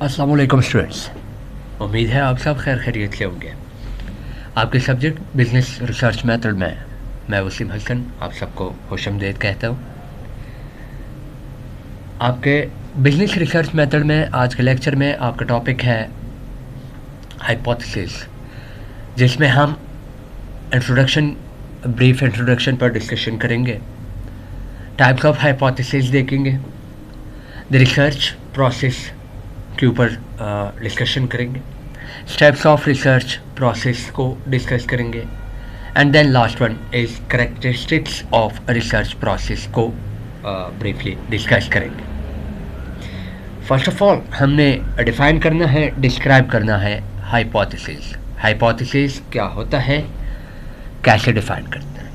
अस्सलाम वालेकुम स्टूडेंट्स। उम्मीद है आप सब खैर खैरियत से होंगे। आपके सब्जेक्ट बिजनेस रिसर्च मेथड में मैं वसीम हसन आप सबको खुशामदीद कहता हूँ। आपके बिजनेस रिसर्च मेथड में आज के लेक्चर में आपका टॉपिक है हाइपोथेसिस, जिसमें हम ब्रीफ इंट्रोडक्शन पर डिस्कशन करेंगे। टाइप्स ऑफ हाइपोथेसिस देखेंगे, द रिसर्च प्रोसेस के ऊपर डिस्कशन करेंगे, स्टेप्स ऑफ रिसर्च प्रोसेस को डिस्कस करेंगे, and then last one is characteristics of research process को ब्रीफली डिस्कस करेंगे। फर्स्ट ऑफ ऑल हमने डिफाइन करना है, डिस्क्राइब करना है हाइपोथेसिस। हाइपोथेसिस क्या होता है, कैसे डिफाइन करते हैं।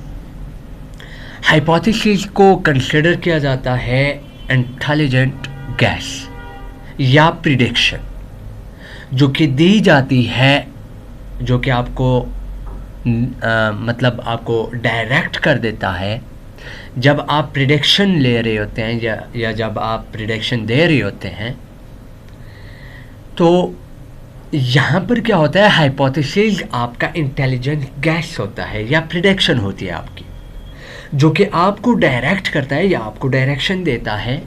हाइपोथेसिस को कंसिडर किया जाता है इंटेलिजेंट गैस या प्रिडिक्शन जो कि दी जाती है, जो कि आपको मतलब आपको डायरेक्ट कर देता है जब आप प्रिडिक्शन ले रहे होते हैं या जब आप प्रिडिक्शन दे रहे होते हैं। तो यहाँ पर क्या होता है, हाइपोथेसिस आपका इंटेलिजेंट गैस होता है या प्रिडिक्शन होती है आपकी, जो कि आपको डायरेक्ट करता है या आपको डायरेक्शन देता है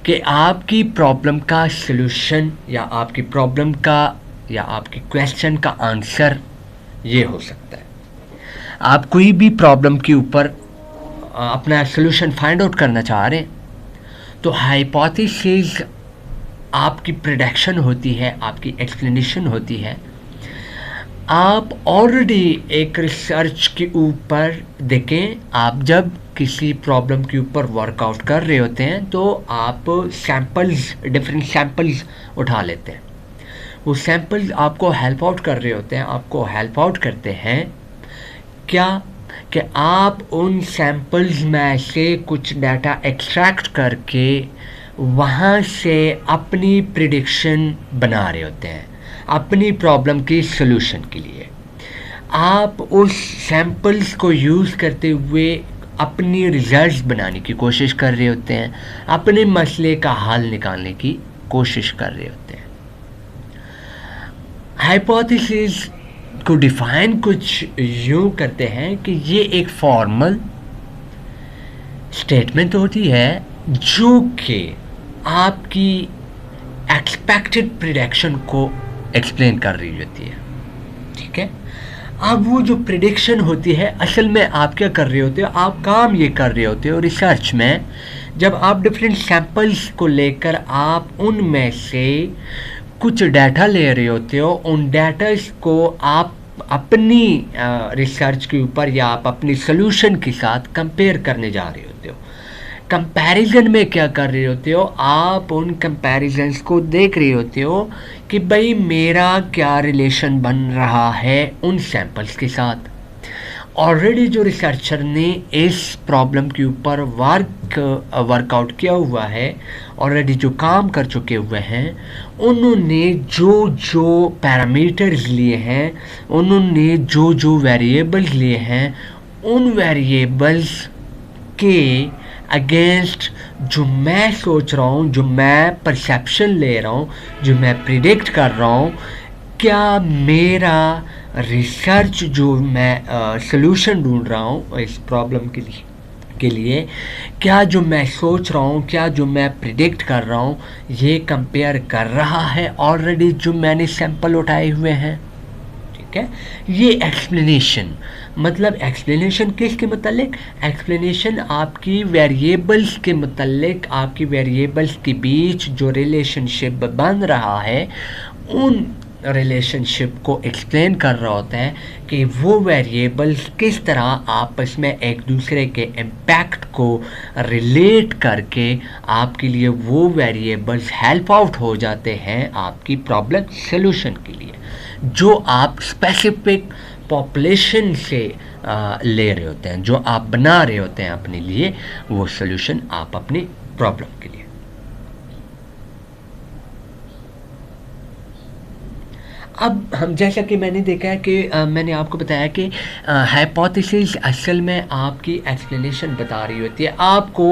कि आपकी प्रॉब्लम का सलूशन या आपकी प्रॉब्लम का या आपकी क्वेश्चन का आंसर ये हो सकता है। आप कोई भी प्रॉब्लम के ऊपर अपना सलूशन फाइंड आउट करना चाह रहे हैं, तो हाइपोथेसिस आपकी प्रेडिक्शन होती है, आपकी एक्सप्लेनेशन होती है। आप ऑलरेडी एक रिसर्च के ऊपर देखें, आप जब किसी प्रॉब्लम के ऊपर वर्कआउट कर रहे होते हैं तो आप सैम्पल्स, डिफरेंट सैम्पल्स उठा लेते हैं। वो सैम्पल्स आपको हेल्प आउट कर रहे होते हैं, आपको हेल्प आउट करते हैं क्या कि आप उन सैम्पल्स में से कुछ डाटा एक्सट्रैक्ट करके वहाँ से अपनी प्रिडिक्शन बना रहे होते हैं अपनी प्रॉब्लम के सलूशन के लिए। आप उस सैम्पल्स को यूज़ करते हुए अपनी रिजल्ट्स बनाने की कोशिश कर रहे होते हैं, अपने मसले का हल निकालने की कोशिश कर रहे होते हैं। हाइपोथेसिस को डिफाइन कुछ यूँ करते हैं कि ये एक फॉर्मल स्टेटमेंट होती है जो कि आपकी एक्सपेक्टेड प्रेडिक्शन को एक्सप्लेन कर रही होती है। ठीक है, अब वो जो प्रेडिक्शन होती है, असल में आप क्या कर रहे होते हो, आप काम ये कर रहे होते हो रिसर्च में, जब आप डिफरेंट सैम्पल्स को लेकर आप उनमें से कुछ डाटा ले रहे होते हो, उन डाटास को आप अपनी रिसर्च के ऊपर या आप अपनी सॉल्यूशन के साथ कंपेयर करने जा रहे होते हो। कंपैरिजन में क्या कर रहे होते हो, आप उन कंपैरिजन्स को देख रहे होते हो कि भाई मेरा क्या रिलेशन बन रहा है उन सैंपल्स के साथ। ऑलरेडी जो रिसर्चर ने इस प्रॉब्लम के ऊपर वर्कआउट किया हुआ है, ऑलरेडी जो काम कर चुके हुए हैं, उन्होंने जो जो पैरामीटर्स लिए हैं, उन्होंने जो जो वेरिएबल्स लिए हैं, उन वेरिएबल्स के अगेंस्ट जो मैं सोच रहा हूँ, जो मैं परसेप्शन ले रहा हूँ, जो मैं प्रिडिक्ट कर रहा हूँ, क्या मेरा रिसर्च जो मैं सॉल्यूशन ढूंढ रहा हूँ इस प्रॉब्लम के लिए क्या जो मैं सोच रहा हूँ, क्या जो मैं प्रिडिक्ट कर रहा हूँ, ये कंपेयर कर रहा है ऑलरेडी जो मैंने सैंपल उठाए हुए हैं। ठीक है, ये एक्सप्लेनेशन, मतलब एक्सप्लेनेशन किसके मतलब, एक्सप्लेनेशन आपकी वेरिएबल्स के मतलब, आपकी वेरिएबल्स के बीच जो रिलेशनशिप बन रहा है उन रिलेशनशिप को एक्सप्लेन कर रहा होता है कि वो वेरिएबल्स किस तरह आपस में एक दूसरे के इम्पैक्ट को रिलेट करके आपके लिए वो वेरिएबल्स हेल्प आउट हो जाते हैं आपकी प्रॉब्लम सॉल्यूशन के लिए, जो आप स्पेसिफिक पॉपुलेशन से ले रहे होते हैं, जो आप बना रहे होते हैं अपने लिए वो सॉल्यूशन आप अपनी प्रॉब्लम के लिए। अब हम जैसा कि मैंने देखा है कि मैंने आपको बताया कि हाइपोथेसिस असल में आपकी एक्सप्लेनेशन बता रही होती है आपको।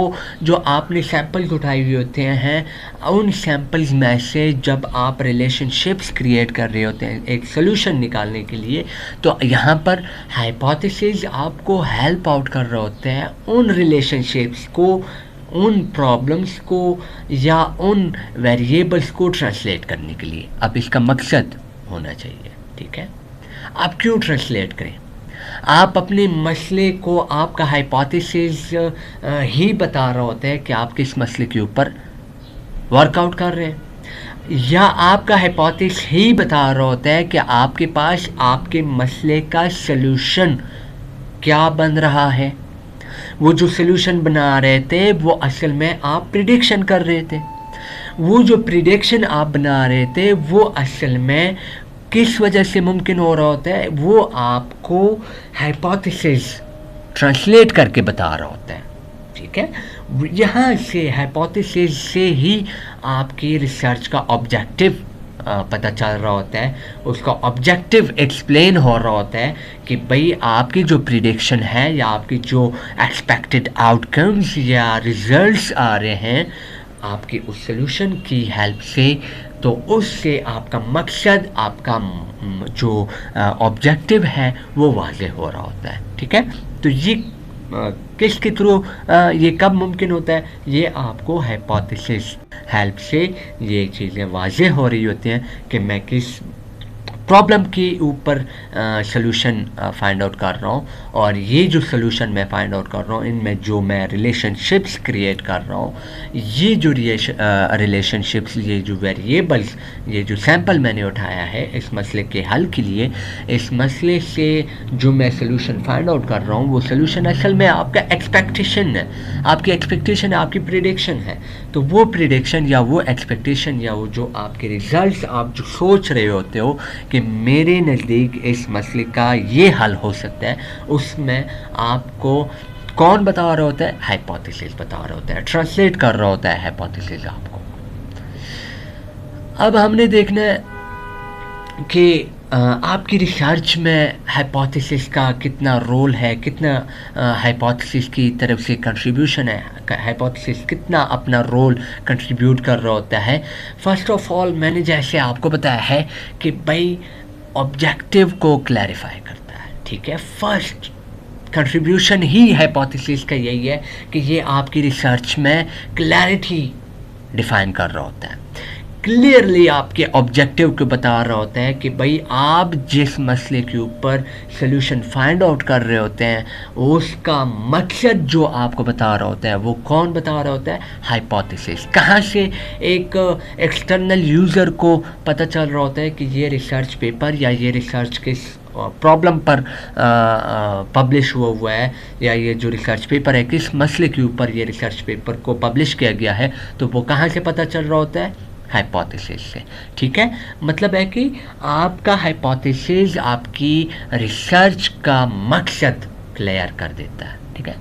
जो आपने सैम्पल्स उठाए हुए होते हैं, उन सैम्पल्स में से जब आप रिलेशनशिप्स क्रिएट कर रहे होते हैं एक सोल्यूशन निकालने के लिए, तो यहाँ पर हाइपोथेसिस आपको हेल्प आउट कर रहे होते हैं उन रिलेशनशिप्स को, उन प्रॉब्लम्स को या उन वेरिएबल्स को ट्रांसलेट करने के लिए। अब इसका मकसद होना चाहिए, ठीक है। आप क्यों ट्रांसलेट करें? आप अपने मसले को, आपका हाइपोथेसिस ही बता रहा होता है कि आप किस मसले के ऊपर वर्कआउट कर रहे हैं, या आपका हाइपोथेसिस ही बता रहा होता है कि आपके पास आपके मसले का सलूशन क्या बन रहा है। वो जो सलूशन बना रहे थे वो असल में आप प्रिडिक्शन कर रहे थे। वो जो प्रिडिक्शन आप बना रहे थे वो असल में किस वजह से मुमकिन हो रहा होता है, वो आपको हाइपोथेसिस ट्रांसलेट करके बता रहा होता है, ठीक है। यहाँ से हाइपोथेसिस से ही आपकी रिसर्च का ऑब्जेक्टिव पता चल रहा होता है, उसका ऑब्जेक्टिव एक्सप्लेन हो रहा होता है कि भाई आपकी जो प्रिडिक्शन है या आपकी जो एक्सपेक्टेड आउटकम्स या रिजल्ट्स आ रहे हैं आपके उस सलूशन की हेल्प से, तो उससे आपका मकसद, आपका जो ऑब्जेक्टिव है वो वाज़ेह हो रहा होता है, ठीक है। तो ये किसके थ्रू ये कब मुमकिन होता है? ये आपको हाइपोथेसिस हेल्प से ये चीज़ें वाज़ेह हो रही होती हैं कि मैं किस प्रॉब्लम के ऊपर सलूशन फाइंड आउट कर रहा हूँ, और ये जो सलूशन मैं फाइंड आउट कर रहा हूँ इनमें जो मैं रिलेशनशिप्स क्रिएट कर रहा हूँ, ये जो रिलेशनशिप्स, ये जो वेरिएबल्स, ये जो सैंपल मैंने उठाया है इस मसले के हल के लिए, इस मसले से जो मैं सलूशन फाइंड आउट कर रहा हूँ वो सलूशन असल में आपका एक्सपेक्टेशन है, आपकी एक्सपेक्टेशन है, आपकी प्रिडिक्शन है। तो वो प्रिडिक्शन या वो एक्सपेक्टेशन या वो जो आपके रिजल्ट्स आप जो सोच रहे होते हो कि मेरे नज़दीक इस मसले का ये हल हो सकता है, उसमें आपको कौन बता रहा होता है? हाइपोथेसिस बता रहा होता है, ट्रांसलेट कर रहा होता है हाइपोथेसिस आपको। अब हमने देखना है कि आपकी रिसर्च में हाइपोथेसिस का कितना रोल है, कितना हाइपोथेसिस की तरफ से कंट्रीब्यूशन है, हाइपोथेसिस कितना अपना रोल कंट्रीब्यूट कर रहा होता है। फर्स्ट ऑफ ऑल मैंने जैसे आपको बताया है कि भाई ऑब्जेक्टिव को क्लैरिफाई करता है, ठीक है। फर्स्ट कंट्रीब्यूशन ही हाइपोथेसिस का यही है कि ये आपकी रिसर्च में क्लैरिटी डिफाइन कर रहा होता है, क्लियरली आपके ऑब्जेक्टिव को बता रहा होता है कि भाई आप जिस मसले के ऊपर सलूशन फाइंड आउट कर रहे होते हैं उसका मकसद जो आपको बता रहा होता है वो कौन बता रहा होता है? हाइपोथेसिस। कहाँ से? एक एक्सटर्नल यूज़र को पता चल रहा होता है कि ये रिसर्च पेपर या ये रिसर्च किस प्रॉब्लम पर पब्लिश हुआ है, या ये जो रिसर्च पेपर है किस मसले के ऊपर ये रिसर्च पेपर को पब्लिश किया गया है, तो वो कहाँ से पता चल रहा होता है? हाइपोथेसिस से, ठीक है। मतलब है कि आपका हाइपोथेसिस आपकी रिसर्च का मकसद क्लियर कर देता है, ठीक है।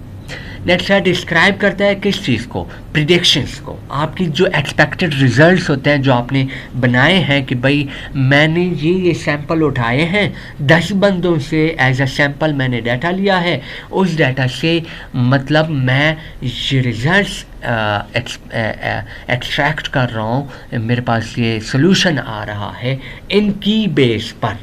नेक्स्ट है डिस्क्राइब करता है किस चीज़ को? प्रिडिक्शंस को। आपकी जो एक्सपेक्टेड रिजल्ट्स होते हैं जो आपने बनाए हैं कि भाई मैंने ये सैंपल उठाए हैं, 10 बंदों से एज अ सैंपल मैंने डाटा लिया है, उस डाटा से मतलब मैं ये रिजल्ट्स एक्सट्रैक्ट कर रहा हूँ, मेरे पास ये सलूशन आ रहा है इनकी बेस पर,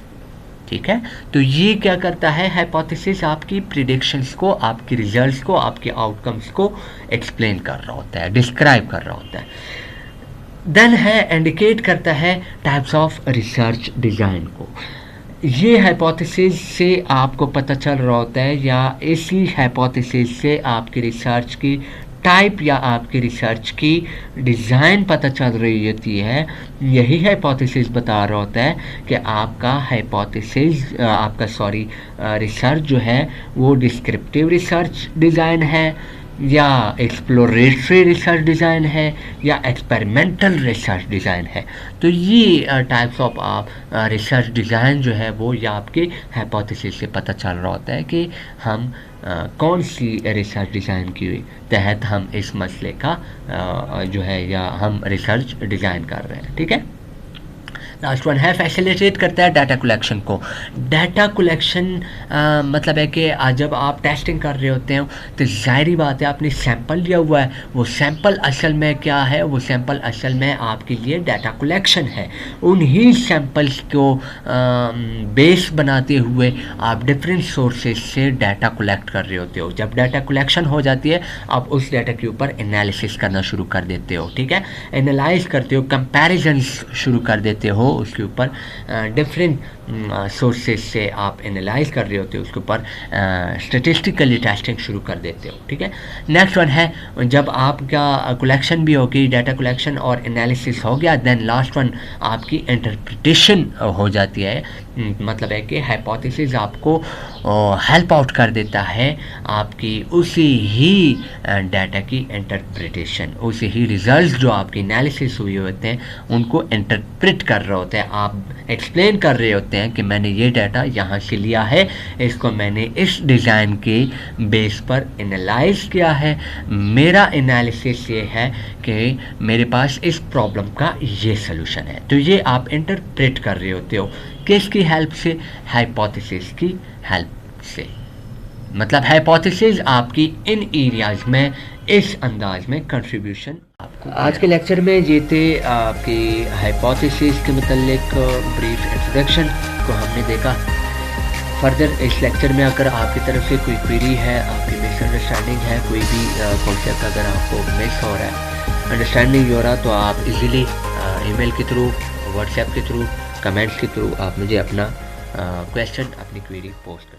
ठीक है। तो ये क्या करता है? हाइपोथेसिस आपकी प्रिडिक्शंस को, आपकी रिजल्ट्स को, आपके आउटकम्स को एक्सप्लेन कर रहा होता है, डिस्क्राइब कर रहा होता है। देन है इंडिकेट करता है टाइप्स ऑफ रिसर्च डिज़ाइन को। ये हाइपोथेसिस से आपको पता चल रहा होता है या इसी हाइपोथेसिस से आपकी रिसर्च की टाइप या आपकी रिसर्च की डिज़ाइन पता चल रही होती है। यही हाइपोथेसिस बता रहा होता है कि आपका हाइपोथेसिस आपका रिसर्च जो है वो डिस्क्रिप्टिव रिसर्च डिज़ाइन है या एक्सप्लोरेटरी रिसर्च डिज़ाइन है या एक्सपेरिमेंटल रिसर्च डिज़ाइन है। तो ये टाइप्स ऑफ रिसर्च डिज़ाइन जो है वो या आपके हाइपोथेसिस से पता चल रहा होता है कि हम कौन सी रिसर्च डिज़ाइन के तहत हम इस मसले का जो है या हम रिसर्च डिज़ाइन कर रहे हैं, ठीक है। लास्ट वन है फैसिलिटेट करता है डाटा कलेक्शन को। डाटा कलेक्शन मतलब है कि जब आप टेस्टिंग कर रहे होते हैं तो ज़ाहिरी बात है आपने सैंपल लिया हुआ है, वो सैंपल असल में क्या है, वो सैंपल असल में आपके लिए डाटा कलेक्शन है। उन्हीं सैंपल्स को बेस बनाते हुए आप डिफरेंट सोर्सेज से डाटा कलेक्ट कर रहे होते हो। जब डाटा कलेक्शन हो जाती है आप उस डाटा के ऊपर एनालिसिस करना शुरू कर देते हो, ठीक है, एनालाइज करते हो, कंपैरिजन्स शुरू कर देते हो उसके ऊपर, डिफरेंट सोर्सेज से आप एनालाइज कर रहे होते हो, उसके ऊपर स्टेटिस्टिकली टेस्टिंग शुरू कर देते हो, ठीक है। नेक्स्ट वन है जब आपका कलेक्शन भी हो गई, डाटा कलेक्शन और एनालिसिस हो गया, देन लास्ट वन आपकी इंटरप्रिटेशन हो जाती है। मतलब है कि हाइपोथेसिस आपको हेल्प आउट कर देता है आपकी उसी ही डाटा की इंटरप्रिटेशन, उसी ही रिजल्ट्स जो आपकी एनालिसिस हुए होते हैं उनको इंटरप्रेट कर रहे होते हैं। आप एक्सप्लेन कर रहे होते हैं कि मैंने ये डाटा यहाँ से लिया है, इसको मैंने इस डिज़ाइन के बेस पर एनालाइज किया है, मेरा एनालिसिस ये है कि मेरे पास इस प्रॉब्लम का ये सलूशन है। तो ये आप इंटरप्रेट कर रहे होते हो किसकी हेल्प से, हाइपोथेसिस की हेल्प से। मतलब हाइपोथेसिस आपकी इन एरियाज में इस अंदाज में कंट्रीब्यूशन आपको। आज के लेक्चर में ये थे आपकी हाइपोथेसिस के मुतल्लिक ब्रीफ इंट्रोडक्शन को हमने देखा। फर्दर इस लेक्चर में अगर आपकी तरफ से कोई क्वेरी है, आपकी मिसअंडरस्टैंडिंग है, कोई भी कॉन्सेप्ट अगर आपको मिस हो रहा है, अंडरस्टैंडिंग हो रहा, तो आप इजीली ईमेल के थ्रू, व्हाट्सएप के थ्रू, कमेंट्स के थ्रू आप मुझे अपना क्वेश्चन, अपनी क्वेरी पोस्ट कर